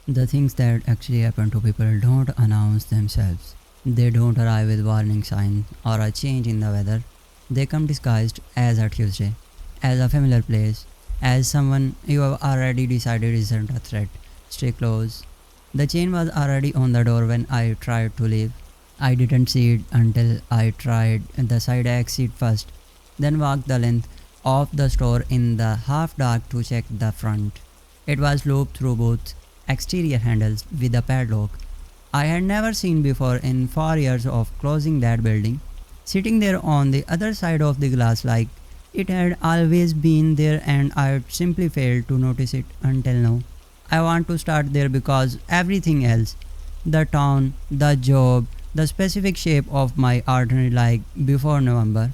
The things that actually happen to people don't announce themselves. They don't arrive with warning signs or a change in the weather. They come disguised as a Tuesday, as a familiar place, as someone you have already decided isn't a threat. Stay close. The chain was already on the door when I tried to leave. I didn't see it until I tried the side exit first, then walked the length of the store in the half dark to check the front. It was looped through both exterior handles with a padlock I had never seen before in 4 years of closing that building, sitting there on the other side of the glass like it had always been there and I simply failed to notice it until now. I want to start there because everything else, the town, the job, the specific shape of my ordinary life before November,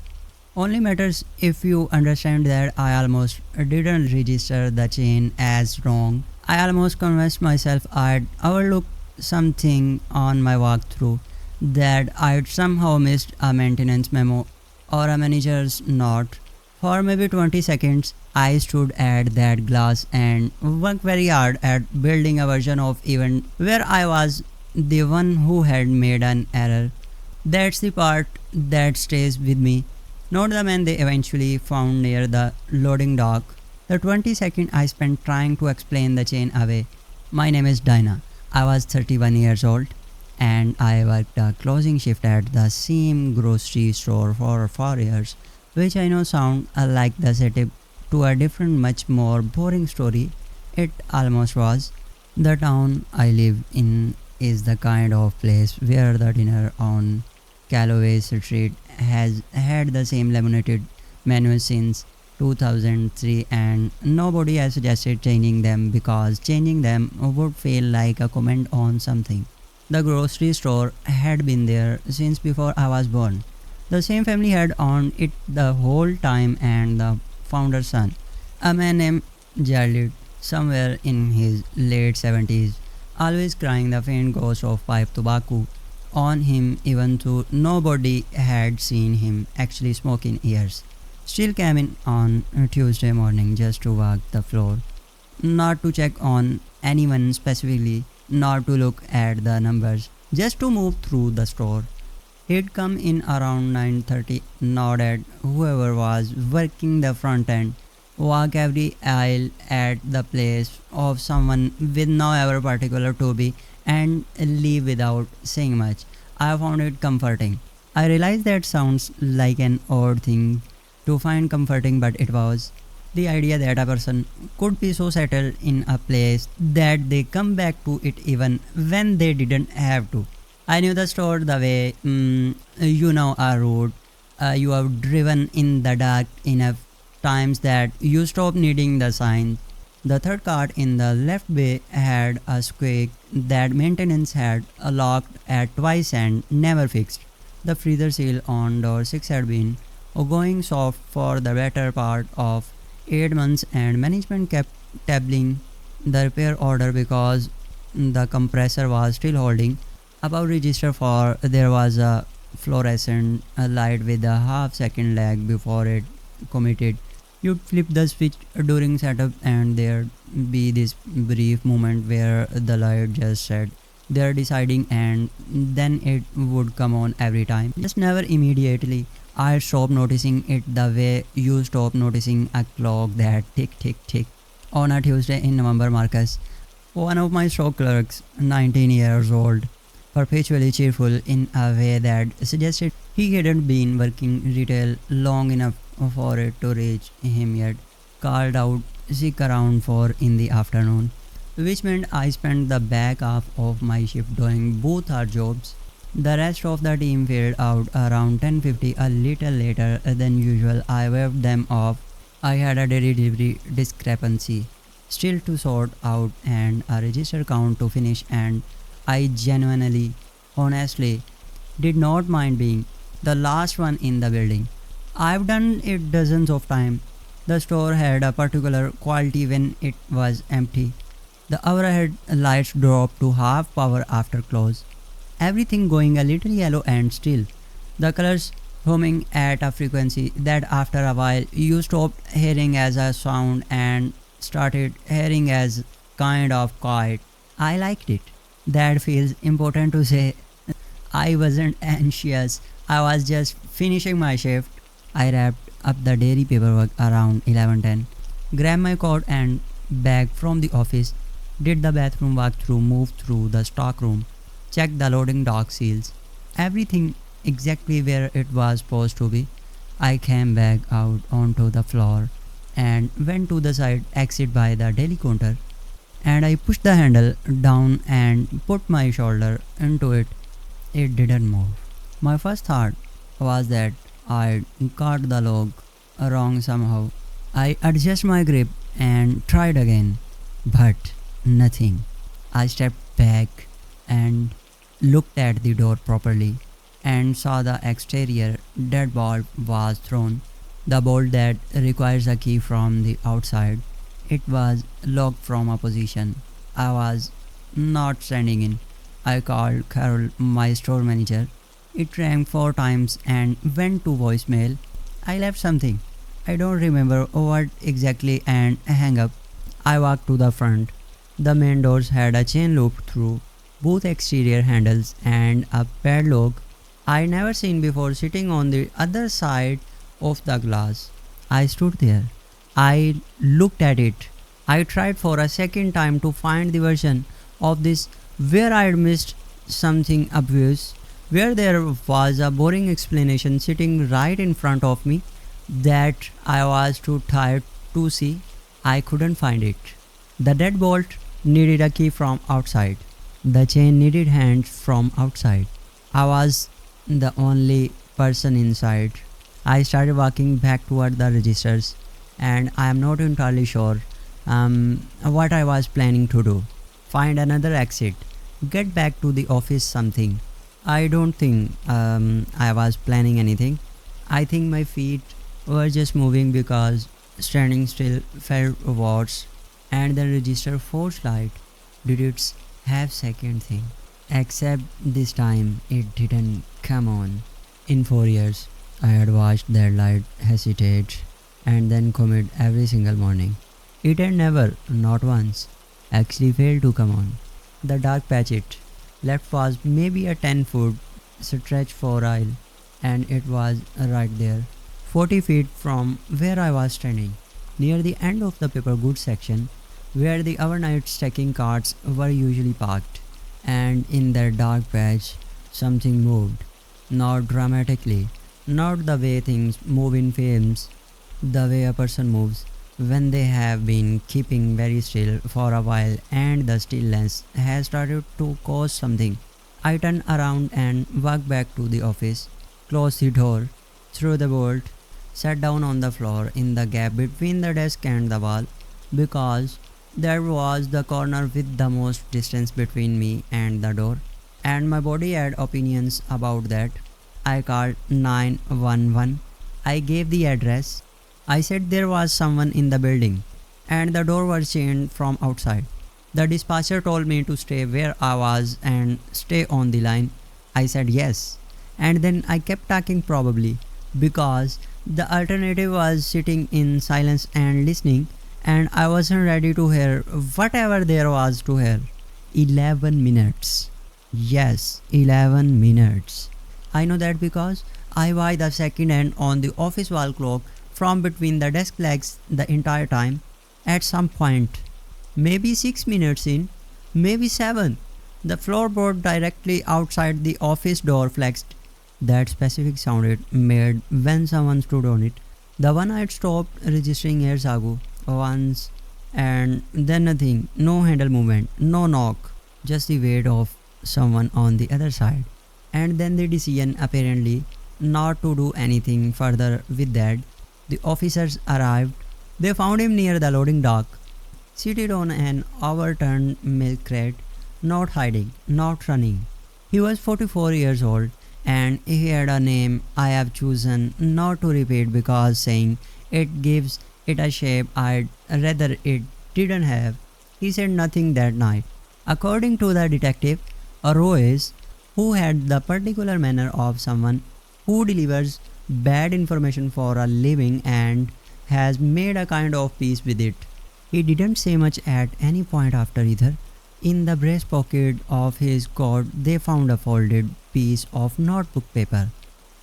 only matters if you understand that I almost didn't register the chain as wrong. I almost convinced myself I'd overlooked something on my walkthrough, that I'd somehow missed a maintenance memo or a manager's note. For maybe 20 seconds, I stood at that glass and worked very hard at building a version of event where I was the one who had made an error. That's the part that stays with me, not the man they eventually found near the loading dock. The 20 seconds I spent trying to explain the chain away. My name is Dinah. I was 31 years old and I worked a closing shift at the same grocery store for 4 years, which I know sound like the setup to a different, much more boring story. It almost was. The town I live in is the kind of place where the dinner on Calloway Street has had the same laminated menu since 2003 and nobody has suggested changing them because changing them would feel like a comment on something. The grocery store had been there since before I was born. The same family had owned it the whole time and the founder's son, a man named Gerald, somewhere in his late 70s, always crying the faint ghost of pipe tobacco on him even though nobody had seen him actually smoke in years. Still came in on a Tuesday morning just to walk the floor, not to check on anyone specifically, not to look at the numbers, just to move through the store. He'd come in around 9:30, nod at whoever was working the front end, walk every aisle at the place of someone with no ever particular to be, and leave without saying much. I found it comforting. I realize that sounds like an odd thing to find comforting, but it was. The idea that a person could be so settled in a place that they come back to it even when they didn't have to. I knew the store the way you know a road. You have driven in the dark enough times that you stop needing the sign. The third cart in the left bay had a squeak that maintenance had locked at twice and never fixed. The freezer seal on door 6 had been going soft for the better part of 8 months and management kept tabling the repair order because the compressor was still holding. Above register for there was a fluorescent light with a half second lag before it committed. You'd flip the switch during setup and there'd be this brief moment where the light just said they're deciding and then it would come on every time. Just never immediately. I stopped noticing it the way you stop noticing a clock that tick tick tick. On a Tuesday in November, Marcus, one of my store clerks, 19 years old, perpetually cheerful in a way that suggested he hadn't been working retail long enough for it to reach him yet, called out sick around 4 in the afternoon, which meant I spent the back half of my shift doing both our jobs. The rest of the team failed out around 10:50, a little later than usual. I waved them off. I had a daily delivery discrepancy still to sort out and a register count to finish, and I genuinely, honestly, did not mind being the last one in the building. I've done it dozens of times. The store had a particular quality when it was empty. The overhead lights dropped to half power after close. Everything going a little yellow and still. The colors humming at a frequency that after a while you stopped hearing as a sound and started hearing as kind of quiet. I liked it. That feels important to say. I wasn't anxious. I was just finishing my shift. I wrapped up the daily paperwork around 11:10, grabbed my coat and bag from the office, did the bathroom walkthrough, moved through the stock room, checked the loading dock seals, everything exactly where it was supposed to be. I came back out onto the floor and went to the side exit by the daily counter, and I pushed the handle down and put my shoulder into it. It didn't move. My first thought was that I caught the log wrong somehow. I adjusted my grip and tried again, but nothing. I stepped back and looked at the door properly and saw the exterior deadbolt was thrown. The bolt that requires a key from the outside. It was locked from a position I was not standing in. I called Carol, my store manager. It rang 4 times and went to voicemail. I left something. I don't remember what exactly and hang up. I walked to the front. The main doors had a chain loop through both exterior handles and a padlock I never seen before sitting on the other side of the glass. I stood there. I looked at it. I tried for a second time to find the version of this where I'd missed something obvious, where there was a boring explanation sitting right in front of me that I was too tired to see. I couldn't find it. The deadbolt needed a key from outside. The chain needed hands from outside. I was the only person inside. I started walking back toward the registers, and I am not entirely sure what I was planning to do. Find another exit, get back to the office, something. I don't think I was planning anything. I think my feet were just moving because standing still felt worse, and the register forced light did its half second thing. Except this time it didn't come on. In 4 years, I had watched that light hesitate and then commit every single morning. It had never, not once, actually failed to come on. The dark patch it left was maybe a 10-foot stretch for aisle, and it was right there, 40 feet from where I was standing, near the end of the paper goods section, where the overnight stacking carts were usually parked. And in that dark patch, something moved. Not dramatically, not the way things move in films, the way a person moves when they have been keeping very still for a while and the stillness has started to cause something. I turned around and walked back to the office, closed the door, threw the bolt, sat down on the floor in the gap between the desk and the wall, because that was the corner with the most distance between me and the door, and my body had opinions about that. I called 911. I gave the address. I said there was someone in the building and the door was chained from outside. The dispatcher told me to stay where I was and stay on the line. I said yes, and then I kept talking, probably because the alternative was sitting in silence and listening, and I wasn't ready to hear whatever there was to hear. 11 minutes. Yes, 11 minutes. I know that because I watched the second hand on the office wall clock from between the desk legs the entire time. At some point, maybe 6 minutes in, maybe 7, the floorboard directly outside the office door flexed. That specific sound it made when someone stood on it. The one I'd stopped registering years ago, once, and then nothing. No handle movement, no knock, just the weight of someone on the other side. And then the decision, apparently not to do anything further with that. The officers arrived. They found him near the loading dock, seated on an overturned milk crate, not hiding, not running. He was 44 years old, and he had a name I have chosen not to repeat because saying it gives it a shape I'd rather it didn't have. He said nothing that night. According to the detective, Royce, who had the particular manner of someone who delivers bad information for a living and has made a kind of peace with it. He didn't say much at any point after either. In the breast pocket of his coat, they found a folded piece of notebook paper.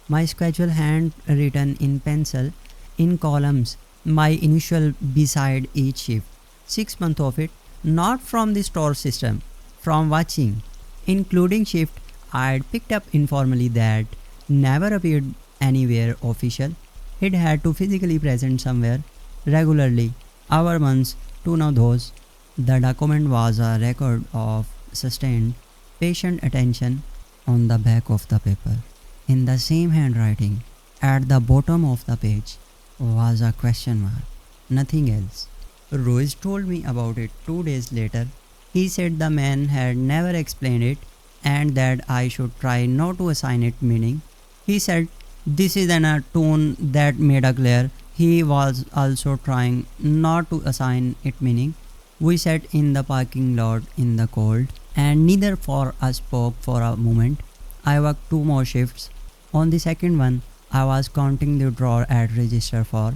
My schedule hand written in pencil, in columns, my initial beside each shift. 6 months of it, not from the store system, from watching, including shift I'd picked up informally that never appeared anywhere official. It had to physically present somewhere, regularly, our months to know those. The document was a record of sustained, patient attention on the back of the paper. In the same handwriting, at the bottom of the page, was a question mark. Nothing else. Ruiz told me about it 2 days later. He said the man had never explained it and that I should try not to assign it meaning. He said this is an a tone that made a clear. He was also trying not to assign it meaning. We sat in the parking lot in the cold, and neither of us spoke for a moment. I worked 2 more shifts. On the second one, I was counting the drawer at register 4,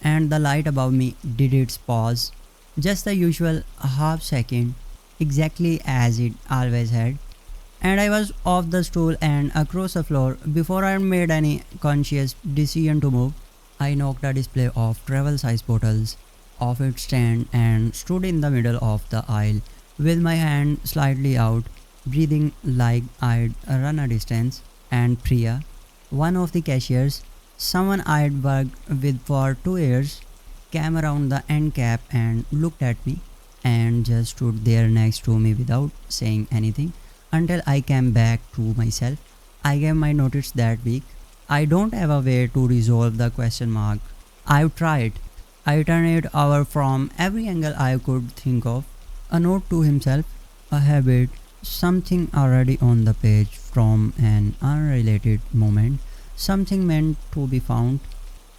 and the light above me did its pause. Just the usual half second, exactly as it always had. And I was off the stool and across the floor before I made any conscious decision to move. I knocked a display of travel size bottles off its stand and stood in the middle of the aisle with my hand slightly out, breathing like I'd run a distance. And Priya, one of the cashiers, someone I'd worked with for 2 years, came around the end cap and looked at me and just stood there next to me without saying anything until I came back to myself. I gave my notice that week. I don't have a way to resolve the question mark. I've tried. I turned it over from every angle I could think of. A note to himself, a habit, something already on the page from an unrelated moment, something meant to be found.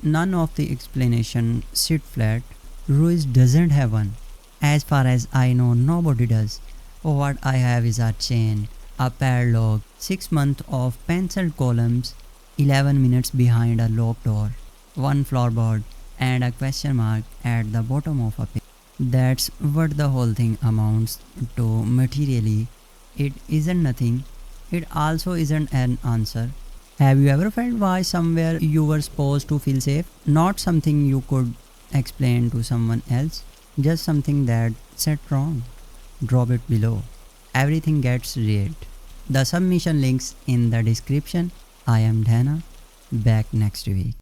None of the explanation sit flat. Ruiz doesn't have one. As far as I know, nobody does. What I have is a chain, a padlock, 6 months of penciled columns, 11 minutes behind a locked door, one floorboard, and a question mark at the bottom of a page. That's what the whole thing amounts to materially. It isn't nothing. It also isn't an answer. Have you ever felt why somewhere you were supposed to feel safe? Not something you could explain to someone else, just something that set wrong. Drop it below. Everything gets read. The submission links in the description. I am Dana. Back next week.